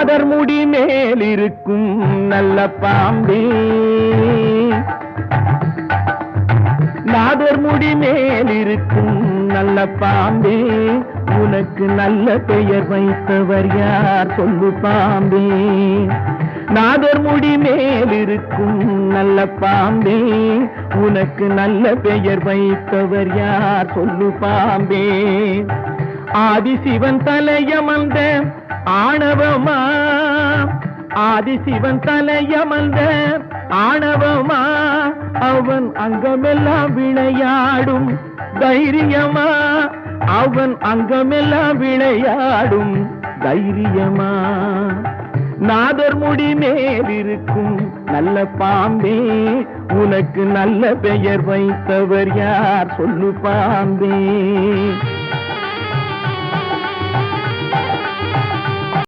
நாதர் முடி மேல் இருக்கும் நல்ல பாம்பே, நாதர் முடி மேல் இருக்கும் நல்ல பாம்பே, உனக்கு நல்ல பெயர் வைத்தவர் யார் சொல்லு பாம்பே. நாதர் முடி மேல் இருக்கும் நல்ல பாம்பே, உனக்கு நல்ல பெயர் வைத்தவர் யார் சொல்லு பாம்பே. ஆதிசிவன் தலையமர்ந்த ஆணவமா, ஆதிசிவன் தலையமர்ந்த ஆணவமா, அவன் அங்கமெல்லாம் விளையாடும் தைரியமா, அவன் அங்கமெல்லாம் விளையாடும் தைரியமா. நாதர் முடி மேல் இருக்கும் நல்ல பாம்பே, உனக்கு நல்ல பெயர் வைத்தவர் யார் சொல்லு பாம்பே.